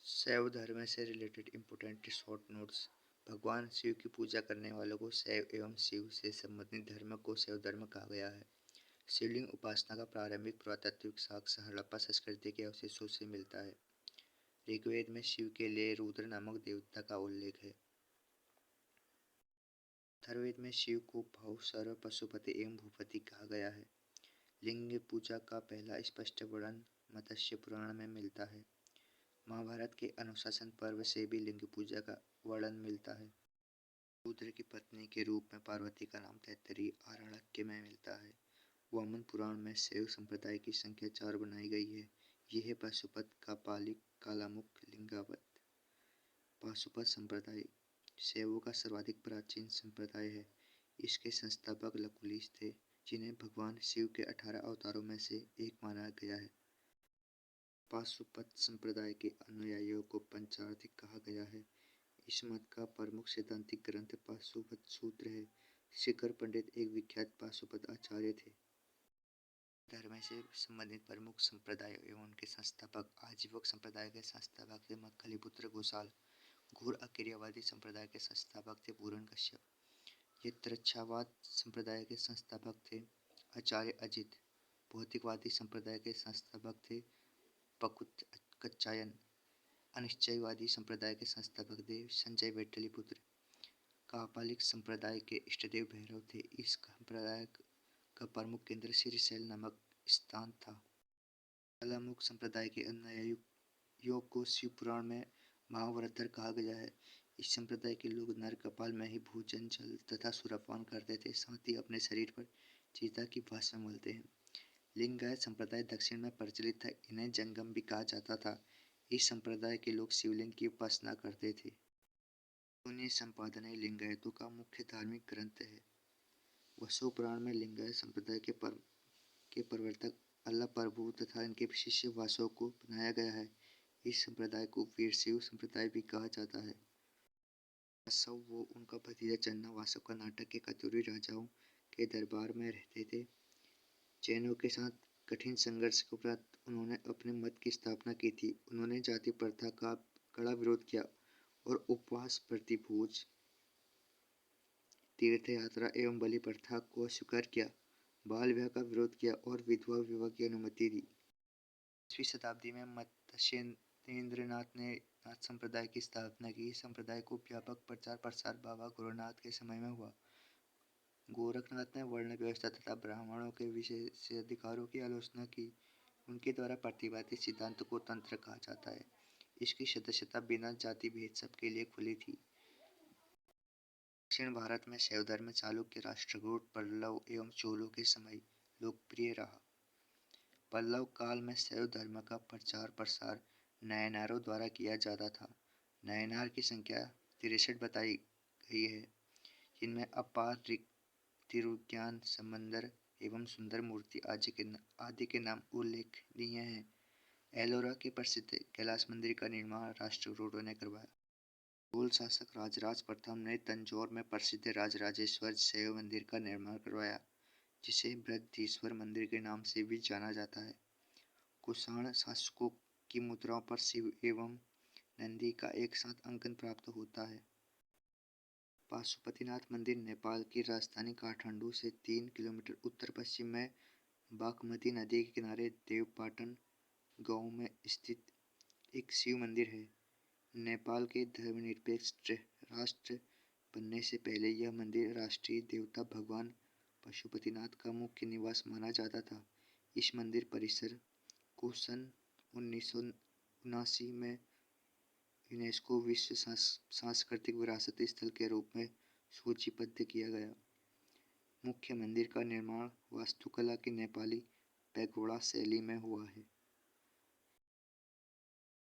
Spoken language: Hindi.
शैव धर्म से रिलेटेड इम्पोर्टेंट शॉर्ट नोट्स। भगवान शिव की पूजा करने वालों को शैव एवं शिव से संबंधित धर्म को शैव धर्म कहा गया है। शिवलिंग उपासना का प्रारंभिक पुरातात्विक साक्ष्य हड़प्पा संस्कृति के अवशेषों से मिलता है। ऋग्वेद में शिव के लिए रुद्र नामक देवता का उल्लेख है। अथर्ववेद में शिव को भव सर्व पशुपति एवं भूपति कहा गया है। लिंग पूजा का पहला स्पष्ट वर्णन मत्स्य पुराण में मिलता है। महाभारत के अनुशासन पर्व से भी लिंग पूजा का वर्णन मिलता है। रुद्र की पत्नी के रूप में पार्वती का नाम तैत्तिरीय आरण्यक में मिलता है। वामन पुराण में शैव संप्रदाय की संख्या 4 बनाई गई है। यह है पाशुपत, कापालिक, कालामुख, लिंगावत। पाशुपत संप्रदाय शैवों का सर्वाधिक प्राचीन संप्रदाय है। इसके संस्थापक लकुलिश थे, जिन्हें भगवान शिव के 18 अवतारों में से एक माना गया है। पाशुपत संप्रदाय के अनुयायियों को पंचार्थिक कहा गया है। इस मत का प्रमुख सैद्धांतिक ग्रंथ पाशुपत सूत्र है। शिखर पंडित एक विख्यात पाशुपत आचार्य थे। धर्म से संबंधित प्रमुख संप्रदाय एवं उनके संस्थापक आजीवक संप्रदाय के संस्थापक थे मक्खलीपुत्र घोषाल। घोर अकेर्यवादी संप्रदाय के संस्थापक थे पूरण कश्यप। यत्रच्छावाद संप्रदाय के संस्थापक थे आचार्य अजित। भौतिकवादी संप्रदाय के संस्थापक थे पकुत कच्चायन। अनिश्चयवादी संप्रदाय के संस्थापक थे संजय वैठलीपुत्र। कापालिक संप्रदाय के इष्टदेव भैरव थे। इस संप्रदाय का प्रमुख केंद्र श्रीशैल नामक स्थान था। कालामुख संप्रदाय के अनुयायियों को शिव पुराण में महाव्रतर कहा गया है। इस संप्रदाय के लोग नर कपाल में ही भोजन, जल तथा सुरापान करते थे, साथ ही अपने शरीर पर चीता की भस्म मलते हैं। लिंगायत संप्रदाय दक्षिण में प्रचलित था। इन्हें जंगम भी कहा जाता था। इस संप्रदाय के लोग शिवलिंग की उपासना करते थे। शून्य संपादन लिंगायतों का मुख्य धार्मिक ग्रंथ है। वसु पुराण में लिंगायत संप्रदाय के प्रवर्तक अल्लाह प्रभु तथा इनके शिष्य वासव को बनाया गया है। इस संप्रदाय को वीरशैव संप्रदाय भी कहा जाता है। वासव वो उनका भतीजा चन्ना वासव कर्नाटक के कतूरी राजाओं के दरबार में रहते थे। जैनों के साथ कठिन संघर्ष के उपरांत उन्होंने अपने मत की स्थापना की थी। उन्होंने जाति प्रथा का कड़ा विरोध किया और उपवास, प्रतिभोज, तीर्थ यात्रा एवं बलि प्रथा को स्वीकार किया। बाल विवाह का विरोध किया और विधवा विवाह की अनुमति दी। 10वीं शताब्दी में मत्स्येंद्रनाथ ने नाथ संप्रदाय की स्थापना की। इस संप्रदाय को व्यापक प्रचार प्रसार बाबा गोरखनाथ के समय में हुआ। गोरखनाथ ने वर्ण व्यवस्था तथा ब्राह्मणों के विशेषाधिकारों की आलोचना की। उनके द्वारा प्रतिपादित सिद्धांत को तंत्र कहा जाता है। इसकी सदस्यता बिना जाति भेद सबके लिए खुली थी। दक्षिण भारत में शैव धर्म चालुक्य राष्ट्रकूट, पल्लव एवं चोलों के समय लोकप्रिय रहा। पल्लव काल में शैव धर्म का प्रचार प्रसार नायनारों द्वारा किया जाता था। नायनार की संख्या 63 बताई गई है, जिनमें अपार तिरुज्ञान, समंदर एवं सुंदर मूर्ति आदि के नाम उल्लेखनीय हैं। एलोरा के प्रसिद्ध कैलाश मंदिर का निर्माण राष्ट्रकूटों ने करवाया। मुगल शासक राजराज प्रथम ने तंजौर में प्रसिद्ध राजराजेश्वर शैव मंदिर का निर्माण करवाया, जिसे बृहदीश्वर मंदिर के नाम से भी जाना जाता है। कुषाण शासकों की मुद्राओं पर शिव एवं नंदी का एक साथ अंकन प्राप्त होता है। पाशुपतिनाथ मंदिर नेपाल की राजधानी काठमांडू से 3 किलोमीटर उत्तर पश्चिम में बागमती नदी के किनारे देवपाटन गांव में स्थित एक शिव मंदिर है। नेपाल के धर्मनिरपेक्ष राष्ट्र बनने से पहले यह मंदिर राष्ट्रीय देवता भगवान पशुपतिनाथ का मुख्य निवास माना जाता था। इस मंदिर परिसर को सन 1979 में यूनेस्को विश्व सांस्कृतिक विरासत स्थल के रूप में सूचीबद्ध किया गया। मुख्य मंदिर का निर्माण वास्तुकला की नेपाली पैगोडा शैली में हुआ है।